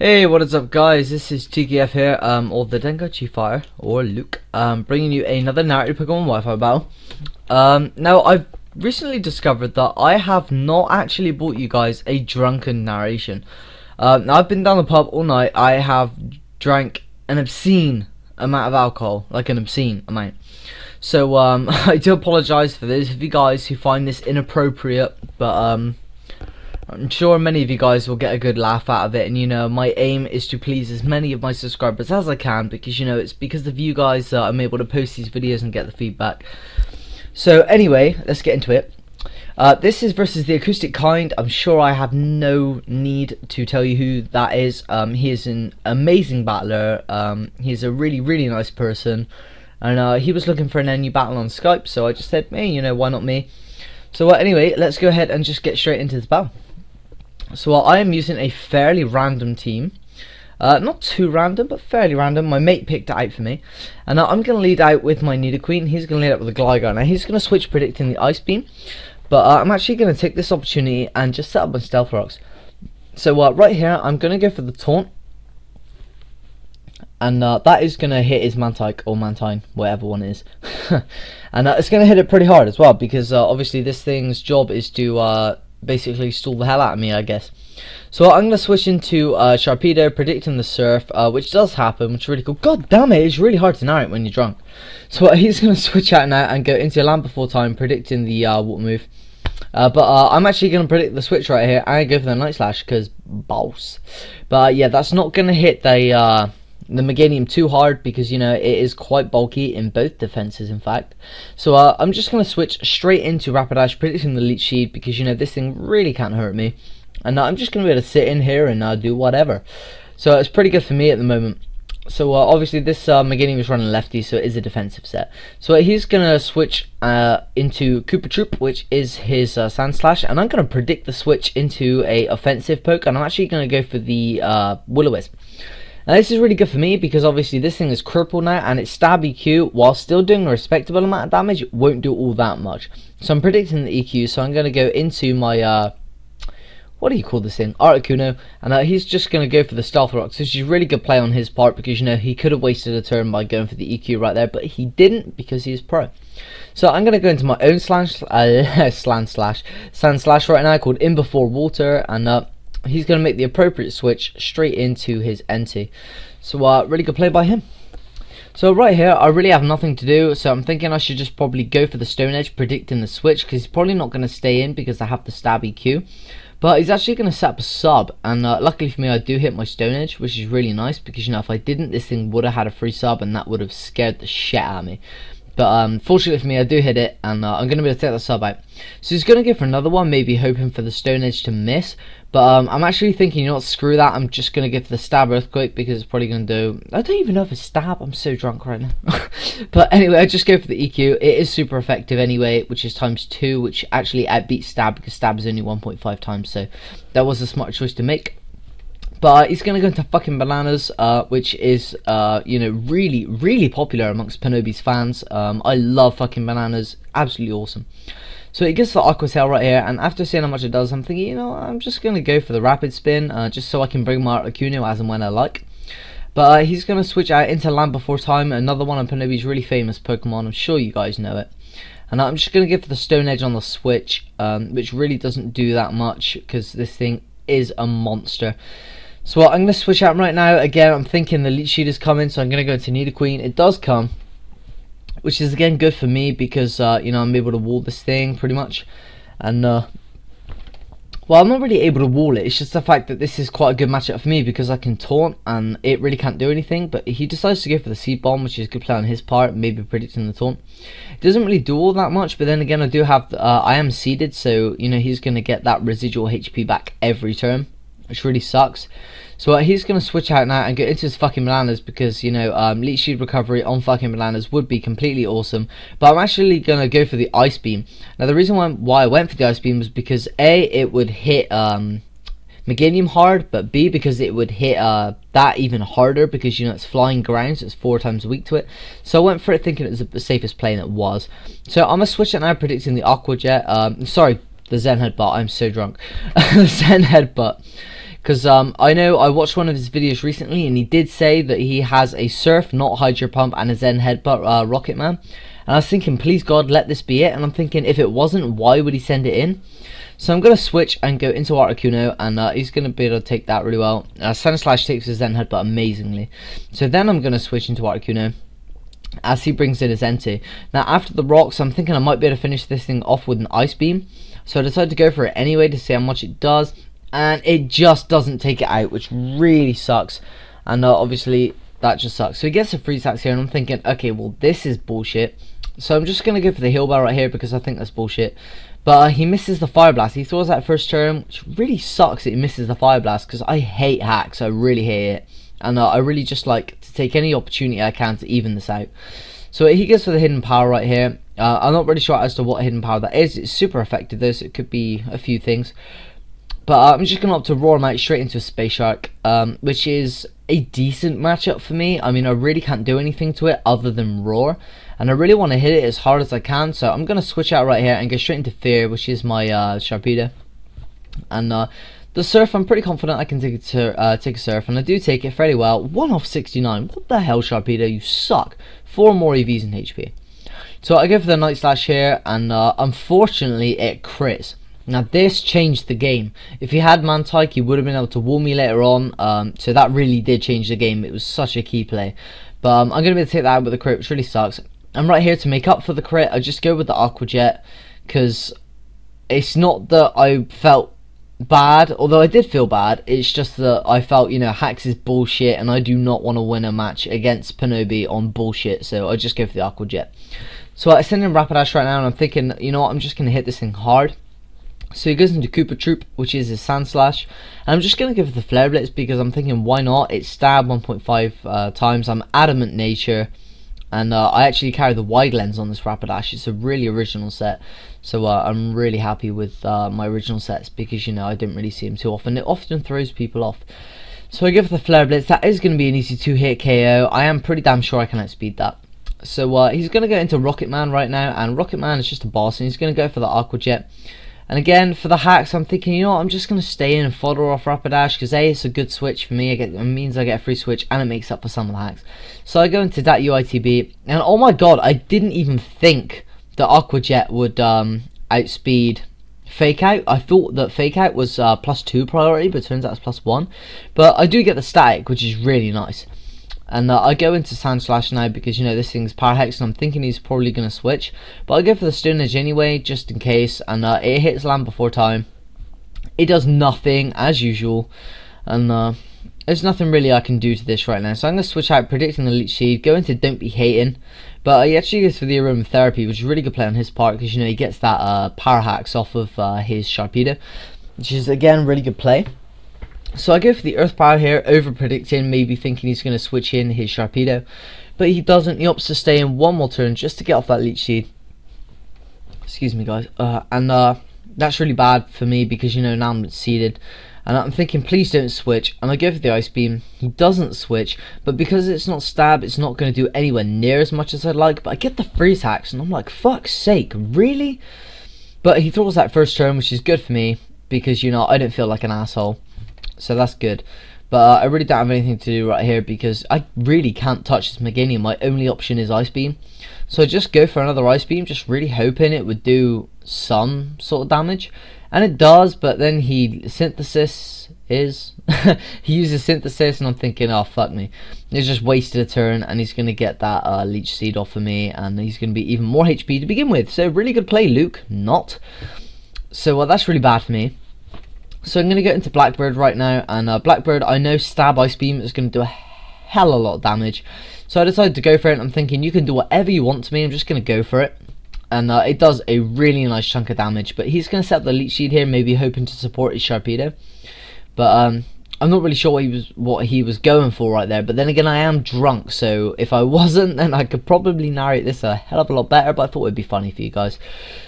Hey, what is up guys, this is TKF here, or the Dengachi Fire, or Luke, bringing you another narrated Pokemon Wi-Fi battle. Now I've recently discovered that I have not actually bought you guys a drunken narration. Now I've been down the pub all night. I have drank an obscene amount of alcohol, like an obscene amount. So I do apologise for those of you guys who find this inappropriate, but I'm sure many of you guys will get a good laugh out of it, and you know, my aim is to please as many of my subscribers as I can, because you know, it's because of you guys that I'm able to post these videos and get the feedback. So anyway, let's get into it. This is versus TheAcousticKind. I'm sure I have no need to tell you who that is. He is an amazing battler. He's a really nice person, and he was looking for an NU battle on Skype, so I just said, hey, you know, why not me? So anyway, let's go ahead and just get straight into this battle. So I am using a fairly random team, not too random, but fairly random. My mate picked it out for me, and I'm going to lead out with my Nidoqueen. He's going to lead out with a Gligar. Now he's going to switch predicting the Ice Beam, but I'm actually going to take this opportunity and just set up my Stealth Rocks. So right here, I'm going to go for the Taunt, and that is going to hit his Mantike or Mantine, whatever one is, and it's going to hit it pretty hard as well, because obviously this thing's job is to basically stall the hell out of me, I guess. So I'm going to switch into Sharpedo, predicting the Surf, which does happen, which is really cool. God damn it, it's really hard to narrate when you're drunk. So he's going to switch out now and go into Land Before Time, predicting the Water move. But I'm actually going to predict the switch right here. I go for the Night Slash, because boss. But yeah, that's not going to hit the Meganium too hard, because you know, it is quite bulky in both defenses, in fact. So I'm just going to switch straight into Rapidash, predicting the Leech Seed, because you know, this thing really can't hurt me, and I'm just going to be able to sit in here and do whatever. So it's pretty good for me at the moment. So obviously this Meganium is running lefty, so it is a defensive set. So he's going to switch into Koopa Troop, which is his Sand Slash, and I'm going to predict the switch into a offensive poke, and I'm actually going to go for the Will-O-Wisp. Now this is really good for me, because obviously this thing is crippled now, and its stab EQ, while still doing a respectable amount of damage, won't do all that much. So I'm predicting the EQ, so I'm going to go into my, what do you call this thing? Articuno, and he's just going to go for the Stealth Rocks, which is a really good play on his part, because you know, he could have wasted a turn by going for the EQ right there, but he didn't, because he is pro. So I'm going to go into my own Sand Slash right now, called In Before Water, and he's going to make the appropriate switch straight into his NT. So really good play by him. So right here, I really have nothing to do, so I'm thinking I should just probably go for the Stone Edge, predicting the switch, because he's probably not going to stay in because I have the stab EQ. But he's actually going to set up a sub, and luckily for me, I do hit my Stone Edge, which is really nice, because you know, if I didn't, this thing would have had a free sub, and that would have scared the shit out of me. But fortunately for me, I do hit it, and I'm going to be able to take the sub out. So he's going to go for another one, maybe hoping for the Stone Edge to miss. But I'm actually thinking, you know what, screw that. I'm just going to go for the Stab Earthquake, because it's probably going to do... I don't even know if it's Stab. I'm so drunk right now. But anyway, I just go for the EQ. It is super effective anyway, which is ×2, which actually outbeats Stab, because Stab is only 1.5 times. So that was a smart choice to make. But he's going to go into fucking Bananas, which is, you know, really popular amongst Penobi's fans. I love fucking Bananas. Absolutely awesome. So he gets the Aqua Tail right here, and after seeing how much it does, I'm thinking, you know, I'm just going to go for the Rapid Spin, just so I can bring my Articuno as and when I like. But he's going to switch out into Land Before Time, another one of Penobi's really famous Pokemon. I'm sure you guys know it. And I'm just going to go for the Stone Edge on the switch, which really doesn't do that much, because this thing is a monster. So I'm going to switch out right now. Again, I'm thinking the Leech Seed is coming, so I'm going to go into Nidoqueen. It does come, which is again good for me, because you know, I'm able to wall this thing pretty much. And well, I'm not really able to wall it. It's just the fact that this is quite a good matchup for me, because I can taunt and it really can't do anything. But he decides to go for the Seed Bomb, which is a good play on his part, maybe predicting the taunt. It doesn't really do all that much, but then again, I do have I am seeded, so you know, he's going to get that residual HP back every turn, which really sucks. So he's going to switch out now and get into his fucking Bananas, because, you know, Leech Seed recovery on fucking Bananas would be completely awesome. But I'm actually going to go for the Ice Beam. Now, the reason why I went for the Ice Beam was because, A, it would hit Meganium hard, but B, because it would hit that even harder, because, you know, it's flying ground, so it's 4 times weak to it. So I went for it thinking it was the safest play, and it was. So I'm going to switch it now, predicting the Aqua Jet. Sorry, the Zen Headbutt. I'm so drunk. The Zen Headbutt. because I know I watched one of his videos recently and he did say that he has a Surf, not Hydro Pump, and a Zen Headbutt Rocket Man. And I was thinking, please God, let this be it. And I'm thinking, if it wasn't, why would he send it in? So I'm going to switch and go into Articuno, and he's going to be able to take that really well. Slash takes his Zen Headbutt amazingly. So then I'm going to switch into Articuno as he brings in his Entei. Now after the rocks, I'm thinking I might be able to finish this thing off with an Ice Beam. So I decided to go for it anyway to see how much it does. And it just doesn't take it out, which really sucks. And obviously that just sucks. So he gets a Freeze Axe here, and I'm thinking, okay, well this is bullshit. So I'm just going to go for the Heal Bell right here because I think that's bullshit. But he misses the Fire Blast. He throws that first turn, which really sucks that he misses the Fire Blast because I hate hacks. I really hate it. And I really just like to take any opportunity I can to even this out. So he goes for the Hidden Power right here. I'm not really sure as to what Hidden Power that is. It's super effective though, so it could be a few things. But I'm just going to opt to roar him out straight into a Space Shark, which is a decent matchup for me. I mean, I really can't do anything to it other than roar. And I really want to hit it as hard as I can, so I'm going to switch out right here and go straight into Fear, which is my Sharpedo. And the Surf, I'm pretty confident I can take a Surf, and I do take it fairly well. 1 off 69. What the hell, Sharpedo? You suck. 4 more EVs in HP. So I go for the Night Slash here, and unfortunately it crits. Now this changed the game. If he had Mantike, he would have been able to wall me later on, so that really did change the game. It was such a key play. But I'm going to be able to take that out with the crit, which really sucks. I'm right here to make up for the crit. I just go with the Aqua Jet, because it's not that I felt bad, although I did feel bad. It's just that I felt, you know, hacks is bullshit, and I do not want to win a match against Panobi on bullshit, so I just go for the Aqua Jet. So I send in Rapidash right now, and I'm thinking, you know what, I'm just going to hit this thing hard. So he goes into Koopa Troop, which is his Sand Slash, and I'm just going to go for the Flare Blitz because I'm thinking, why not? It's stab 1.5 times. I'm Adamant Nature, and I actually carry the Wide Lens on this Rapidash. It's a really original set, so I'm really happy with my original sets because, you know, I didn't really see them too often. It often throws people off. So I go for the Flare Blitz. That is going to be an easy 2-hit KO. I am pretty damn sure I can outspeed that. So he's going to go into Rocket Man right now, and Rocket Man is just a boss, and he's going to go for the Aqua Jet. And again, for the hacks, I'm thinking, you know what, I'm just going to stay in and fodder off Rapidash, because A, it's a good switch for me. It means I get a free switch, and it makes up for some of the hacks. So I go into that UITB, and oh my god, I didn't even think that Aqua Jet would outspeed Fake Out. I thought that Fake Out was +2 priority, but it turns out it's +1. But I do get the static, which is really nice. And I go into Sand Slash now because, you know, this thing's Power Hex, and I'm thinking he's probably going to switch. But I go for the Stone Edge anyway, just in case. And it hits land before time. It does nothing, as usual. And there's nothing really I can do to this right now. So I'm going to switch out, predicting the Leech Seed, go into Don't Be Hating. But he actually goes for the Aromatherapy, which is a really good play on his part. Because, you know, he gets that Power Hex off of his Sharpedo, which is, again, really good play. So I go for the Earth Power here, over predicting, maybe thinking he's going to switch in his Sharpedo, but he doesn't. He opts to stay in one more turn just to get off that Leech Seed. Excuse me, guys. And that's really bad for me because, you know, now I'm seeded, and I'm thinking, please don't switch. And I go for the Ice Beam. He doesn't switch, but because it's not stab, it's not going to do anywhere near as much as I'd like. But I get the Freeze Hacks, and I'm like, fuck's sake, really? But he throws that first turn, which is good for me because, you know, I don't feel like an asshole. So that's good. But I really don't have anything to do right here because I really can't touch this Meganium. My only option is Ice Beam. So I just go for another Ice Beam, just really hoping it would do some sort of damage. And it does, but then he he uses Synthesis, and I'm thinking, oh fuck me. He's just wasted a turn, and he's going to get that Leech Seed off of me, and he's going to be even more HP to begin with. So really good play, Luke. Not. So that's really bad for me. So I'm going to get into Blackbird right now, and Blackbird, I know Stab Ice Beam is going to do a hell of a lot of damage. So I decided to go for it. I'm thinking, you can do whatever you want to me, I'm just going to go for it. And it does a really nice chunk of damage, but he's going to set up the Leech Seed here, maybe hoping to support his Sharpedo. But I'm not really sure what he was going for right there, but then again, I am drunk, so if I wasn't, then I could probably narrate this a hell of a lot better, but I thought it would be funny for you guys.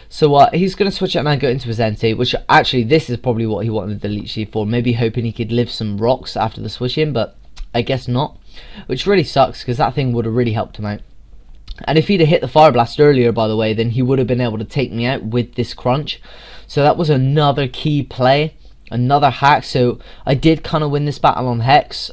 So he's going to switch out and go into his Entei, which actually, this is probably what he wanted the Leech Seed for, maybe hoping he could live some rocks after the switch in, but I guess not, which really sucks, because that thing would have really helped him out. And if he'd have hit the Fire Blast earlier, by the way, then he would have been able to take me out with this crunch. So that was another key play. another hack. So I did kind of win this battle on hacks,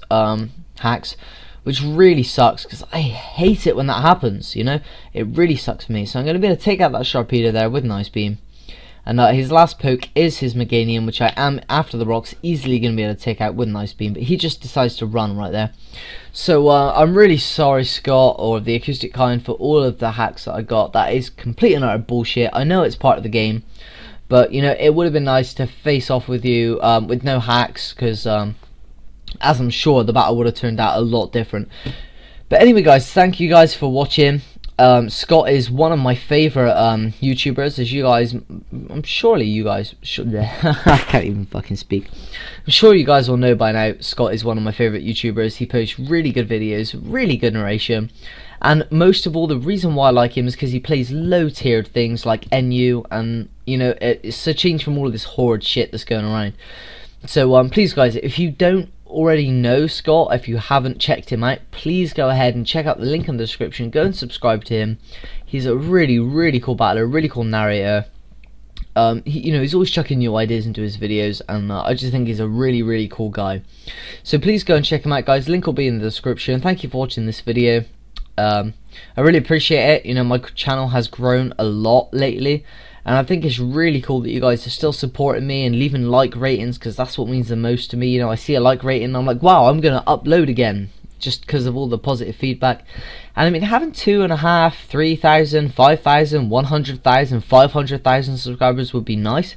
which really sucks because I hate it when that happens, you know. It really sucks for me. So I'm going to be able to take out that Sharpedo there with Nice Beam. And his last poke is his Meganium, which I am, after the rocks, easily going to be able to take out with Nice Beam. But he just decides to run right there. So I'm really sorry, Scott, or the Acoustic Kind, for all of the hacks that I got. That is complete and utter bullshit. I know it's part of the game. But, you know, it would have been nice to face off with you with no hacks. Because, as I'm sure, the battle would have turned out a lot different. But anyway, guys, thank you guys for watching. Scott is one of my favourite YouTubers, as you guys, I'm surely you guys should. I can't even fucking speak. I'm sure you guys will know by now. Scott is one of my favourite YouTubers. He posts really good videos, really good narration, and most of all, the reason why I like him is because he plays low-tiered things like NU, and you know, it's a change from all of this horrid shit that's going around. So please, guys, if you don't already know Scott, if you haven't checked him out, please go ahead and check out the link in the description. Go and subscribe to him. He's a really cool battler, really cool narrator. You know, he's always chucking new ideas into his videos, and I just think he's a really cool guy. So please go and check him out, guys. Link will be in the description. Thank you for watching this video. I really appreciate it. You know, my channel has grown a lot lately, and I think it's really cool that you guys are still supporting me and leaving like ratings, because that's what means the most to me. You know, I see a like rating and I'm like, wow, I'm gonna upload again, just because of all the positive feedback. And I mean, having 2,500, 3,000, 5,000, 100,000, 500,000 subscribers would be nice,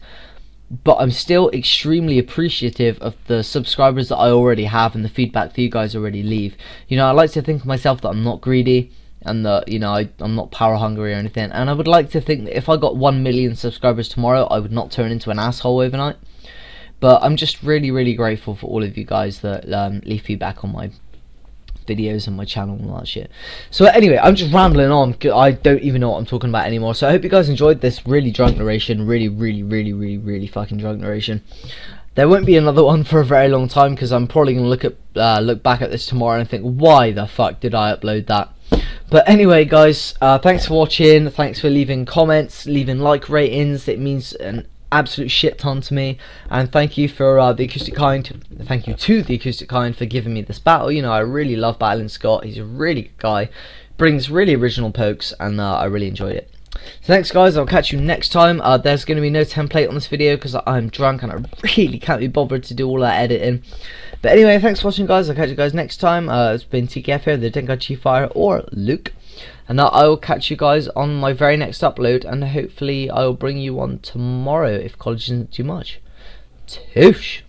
but I'm still extremely appreciative of the subscribers that I already have and the feedback that you guys already leave. You know, I like to think of myself that I'm not greedy, and that, you know, I'm not power hungry or anything, and I would like to think that if I got 1 million subscribers tomorrow, I would not turn into an asshole overnight. But I'm just really grateful for all of you guys that leave feedback on my videos and my channel and all that shit. So anyway, I'm just rambling on. I don't even know what I'm talking about anymore. So I hope you guys enjoyed this really drunk narration, really fucking drunk narration. There won't be another one for a very long time, because I'm probably gonna look back at this tomorrow and think, why the fuck did I upload that? But anyway, guys, thanks for watching. Thanks for leaving comments, leaving like ratings. It means an absolute shit ton to me. And thank you for the Acoustic Kind. Thank you to the Acoustic Kind for giving me this battle. You know, I really love battling Scott. He's a really good guy. Brings really original pokes, and I really enjoyed it. So thanks, guys. I'll catch you next time. There's going to be no template on this video because I'm drunk and I really can't be bothered to do all that editing. But anyway, thanks for watching, guys. I'll catch you guys next time. It's been TKF here, the Denkai Chief Fire, or Luke. And I will catch you guys on my very next upload, and hopefully I will bring you one tomorrow if college isn't too much. Toosh!